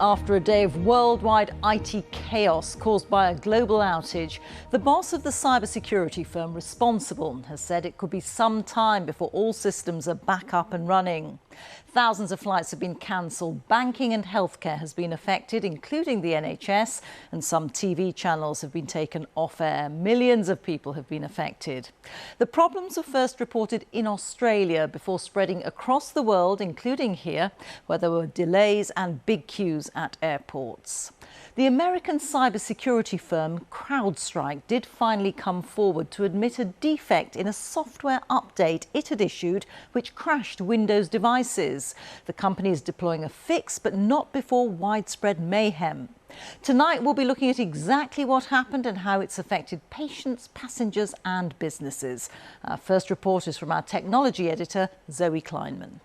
After a day of worldwide IT chaos caused by a global outage, the boss of the cybersecurity firm responsible has said it could be some time before all systems are back up and running. Thousands of flights have been cancelled. Banking and healthcare has been affected, including the NHS, and some TV channels have been taken off air. Millions of people have been affected. The problems were first reported in Australia before spreading across the world, including here, where there were delays and big queues at airports. The American cybersecurity firm CrowdStrike did finally come forward to admit a defect in a software update it had issued which crashed Windows devices. The company is deploying a fix, but not before widespread mayhem. Tonight, we'll be looking at exactly what happened and how it's affected patients, passengers and businesses. Our first report is from our technology editor, Zoe Kleinman.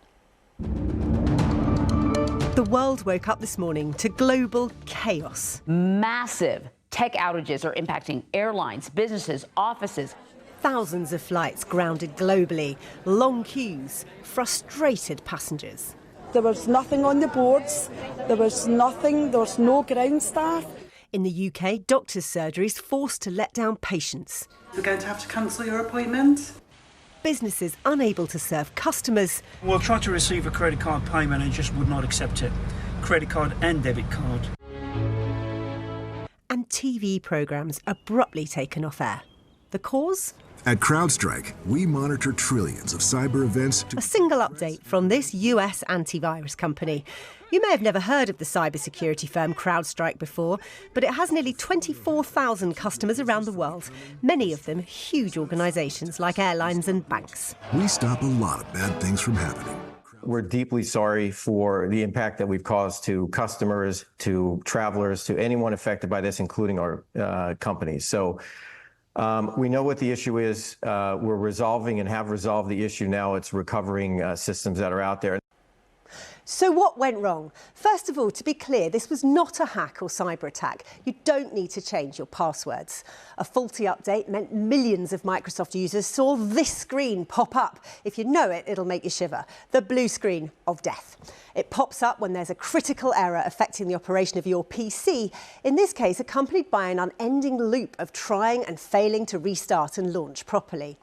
The world woke up this morning to global chaos. Massive tech outages are impacting airlines, businesses, offices. Thousands of flights grounded globally, long queues, frustrated passengers. There was nothing on the boards, there was no ground staff. In the UK, doctors' surgeries forced to let down patients. We're going to have to cancel your appointment. Businesses unable to serve customers. We'll try to receive a credit card payment and just would not accept it. Credit card and debit card. And TV programmes abruptly taken off air. The cause? At CrowdStrike, we monitor trillions of cyber events. A single update from this US antivirus company. You may have never heard of the cybersecurity firm CrowdStrike before, but it has nearly 24,000 customers around the world, many of them huge organisations like airlines and banks. We stop a lot of bad things from happening. We're deeply sorry for the impact that we've caused to customers, to travelers, to anyone affected by this, including our companies. So we know what the issue is. We're resolving and have resolved the issue now. It's recovering systems that are out there. So what went wrong? First of all, to be clear, this was not a hack or cyber attack. You don't need to change your passwords. A faulty update meant millions of Microsoft users saw this screen pop up. If you know it, it'll make you shiver. The blue screen of death. It pops up when there's a critical error affecting the operation of your PC, in this case accompanied by an unending loop of trying and failing to restart and launch properly.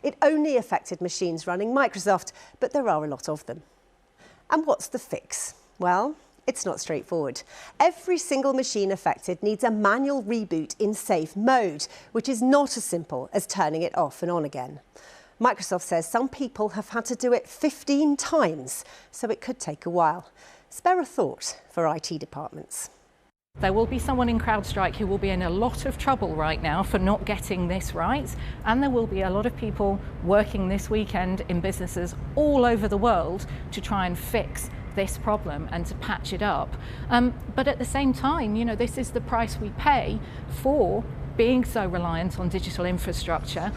It only affected machines running Microsoft, but there are a lot of them. And what's the fix? Well, it's not straightforward. Every single machine affected needs a manual reboot in safe mode, which is not as simple as turning it off and on again. Microsoft says some people have had to do it 15 times, so it could take a while. Spare a thought for IT departments. There will be someone in CrowdStrike who will be in a lot of trouble right now for not getting this right, and there will be a lot of people working this weekend in businesses all over the world to try and fix this problem and to patch it up. But at the same time, you know, this is the price we pay for being so reliant on digital infrastructure.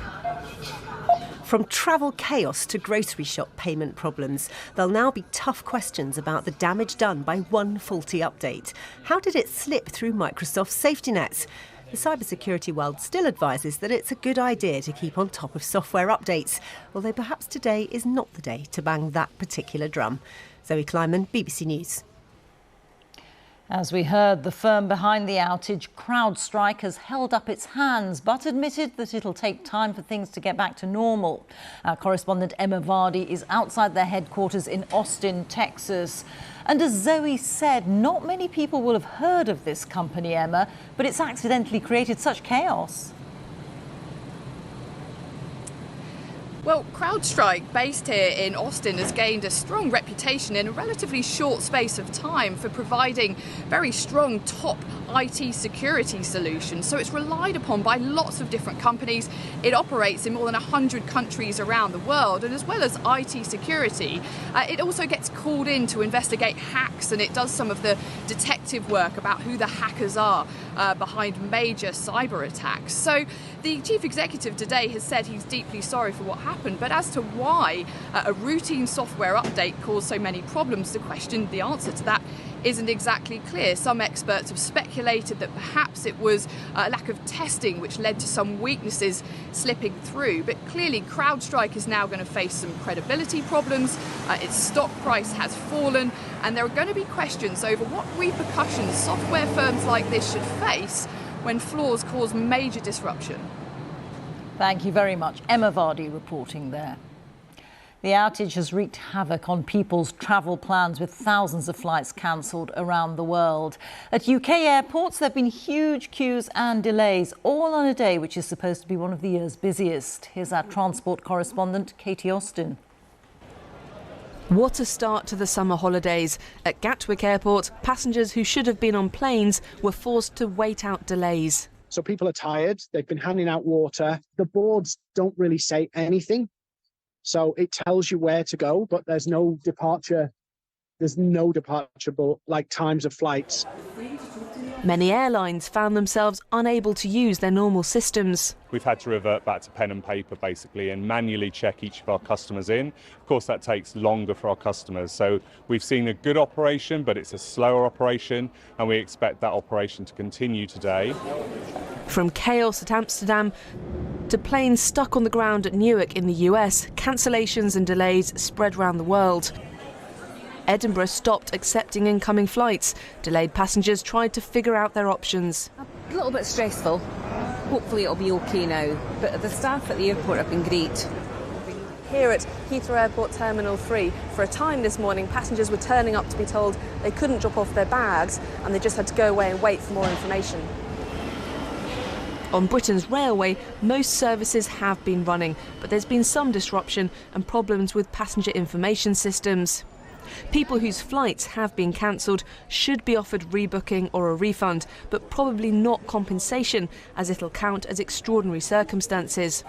From travel chaos to grocery shop payment problems, there'll now be tough questions about the damage done by one faulty update. How did it slip through Microsoft's safety nets? The cybersecurity world still advises that it's a good idea to keep on top of software updates, although perhaps today is not the day to bang that particular drum. Zoe Kleinman, BBC News. As we heard, the firm behind the outage, CrowdStrike, has held up its hands but admitted that it'll take time for things to get back to normal. Our correspondent Emma Vardy is outside their headquarters in Austin, Texas. And as Zoe said, not many people will have heard of this company, Emma, but it's accidentally created such chaos. Well, CrowdStrike, based here in Austin, has gained a strong reputation in a relatively short space of time for providing very strong top IT security solutions. So it's relied upon by lots of different companies. It operates in more than 100 countries around the world, and as well as IT security, it also gets called in to investigate hacks, and it does some of the detective work about who the hackers are behind major cyber attacks. So the chief executive today has said he's deeply sorry for what happened, but as to why a routine software update caused so many problems, the answer to that isn't exactly clear. Some experts have speculated that perhaps it was a lack of testing which led to some weaknesses slipping through. But clearly CrowdStrike is now going to face some credibility problems. Its stock price has fallen, and there are going to be questions over what repercussions software firms like this should face when flaws cause major disruption. Thank you very much. Emma Vardy reporting there. The outage has wreaked havoc on people's travel plans, with thousands of flights cancelled around the world. At UK airports, there have been huge queues and delays, all on a day which is supposed to be one of the year's busiest. Here's our transport correspondent, Katy Austin. What a start to the summer holidays. At Gatwick Airport, passengers who should have been on planes were forced to wait out delays. So people are tired, they've been handing out water. The boards don't really say anything. So it tells you where to go, but there's no departure. There's no departure, like times of flights. Many airlines found themselves unable to use their normal systems. We've had to revert back to pen and paper, basically, and manually check each of our customers in. Of course, that takes longer for our customers. So we've seen a good operation, but it's a slower operation, and we expect that operation to continue today. From chaos at Amsterdam to planes stuck on the ground at Newark in the US, cancellations and delays spread around the world. Edinburgh stopped accepting incoming flights. Delayed passengers tried to figure out their options. A little bit stressful. Hopefully it'll be okay now. But the staff at the airport have been great. Here at Heathrow Airport Terminal 3, for a time this morning, passengers were turning up to be told they couldn't drop off their bags and they just had to go away and wait for more information. On Britain's railway, most services have been running, but there's been some disruption and problems with passenger information systems. People whose flights have been cancelled should be offered rebooking or a refund, but probably not compensation, as it'll count as extraordinary circumstances.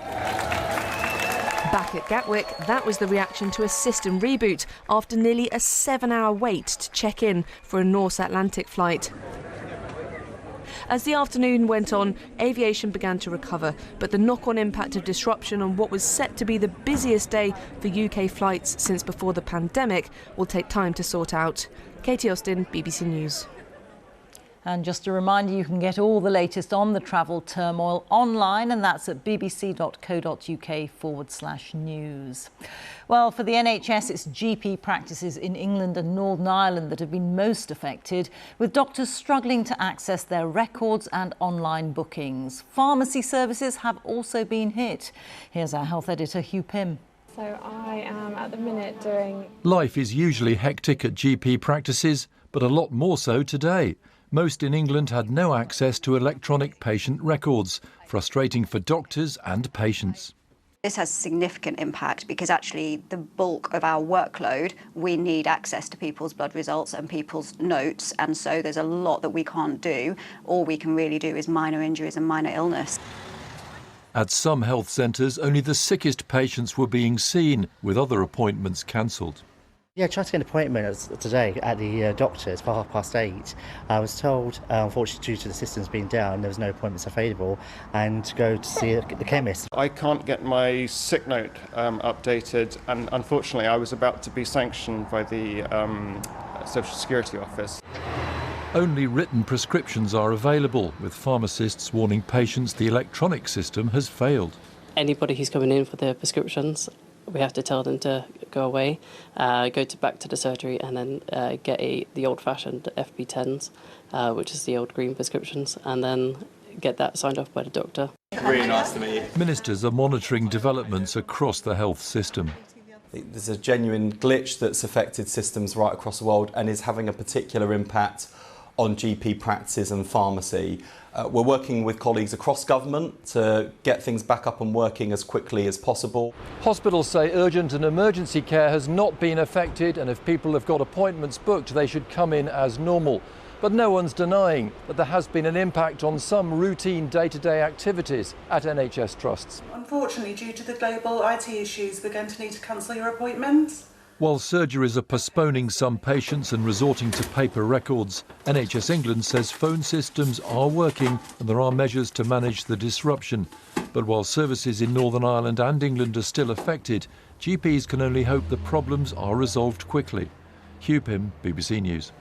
Back at Gatwick, that was the reaction to a system reboot after nearly a 7-hour wait to check in for a North Atlantic flight. As the afternoon went on, aviation began to recover, but the knock-on impact of disruption on what was set to be the busiest day for UK flights since before the pandemic will take time to sort out. Katy Austin, BBC News. And just a reminder, you can get all the latest on the travel turmoil online, and that's at bbc.co.uk/news. Well, for the NHS, it's GP practices in England and Northern Ireland that have been most affected, with doctors struggling to access their records and online bookings. Pharmacy services have also been hit. Here's our health editor, Hugh. So I am at the minute doing... Life is usually hectic at GP practices, but a lot more so today. Most in England had no access to electronic patient records, frustrating for doctors and patients. This has significant impact because actually the bulk of our workload, we need access to people's blood results and people's notes, and so there's a lot that we can't do. All we can really do is minor injuries and minor illness. At some health centres, only the sickest patients were being seen, with other appointments cancelled. Yeah, I tried to get an appointment today at the doctor's for 8:30. I was told, unfortunately, due to the systems being down, there was no appointments available, and to go to see the chemist. I can't get my sick note updated, and unfortunately, I was about to be sanctioned by the Social Security office. Only written prescriptions are available, with pharmacists warning patients the electronic system has failed. Anybody who's coming in for their prescriptions, we have to tell them to go away, go back to the surgery, and then get the old-fashioned FB10s, which is the old green prescriptions, and then get that signed off by the doctor. Really nice to meet you. Ministers are monitoring developments across the health system. There's a genuine glitch that's affected systems right across the world and is having a particular impact on GP practices and pharmacy. We're working with colleagues across government to get things back up and working as quickly as possible. Hospitals say urgent and emergency care has not been affected, and if people have got appointments booked, they should come in as normal. But no one's denying that there has been an impact on some routine day-to-day activities at NHS trusts. Unfortunately, due to the global IT issues, we're going to need to cancel your appointments. While surgeries are postponing some patients and resorting to paper records, NHS England says phone systems are working and there are measures to manage the disruption. But while services in Northern Ireland and England are still affected, GPs can only hope the problems are resolved quickly. Hugh, BBC News.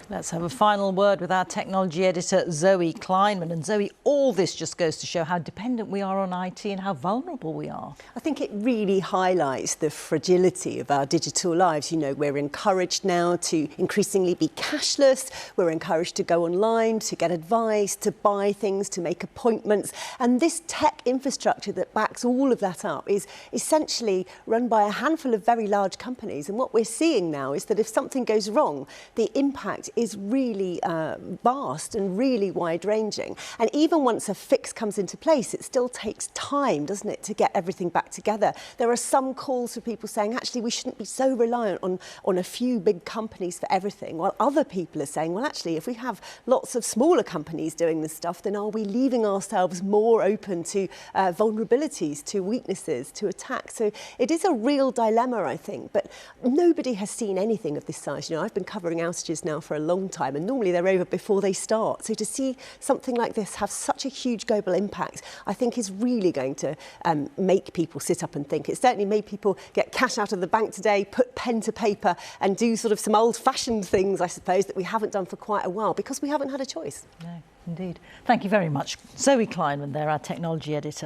Let's have a final word with our technology editor, Zoe Kleinman. And Zoe, all this just goes to show how dependent we are on IT and how vulnerable we are. I think it really highlights the fragility of our digital lives. You know, we're encouraged now to increasingly be cashless. We're encouraged to go online, to get advice, to buy things, to make appointments. And this tech infrastructure that backs all of that up is essentially run by a handful of very large companies. And what we're seeing now is that if something goes wrong, the impact is really vast and really wide-ranging. And even once a fix comes into place, it still takes time, doesn't it, to get everything back together. There are some calls for people saying, actually, we shouldn't be so reliant on a few big companies for everything, while other people are saying, well, actually, if we have lots of smaller companies doing this stuff, then are we leaving ourselves more open to vulnerabilities, to weaknesses, to attacks? So it is a real dilemma, I think, but nobody has seen anything of this size. You know, I've been covering outages now for a long time, and normally they're over before they start. So to see something like this have such a huge global impact, I think is really going to make people sit up and think. It certainly made people get cash out of the bank today, put pen to paper, and do sort of some old-fashioned things, I suppose, that we haven't done for quite a while because we haven't had a choice. No, indeed. Thank you very much. Zoe Kleinman there, our technology editor.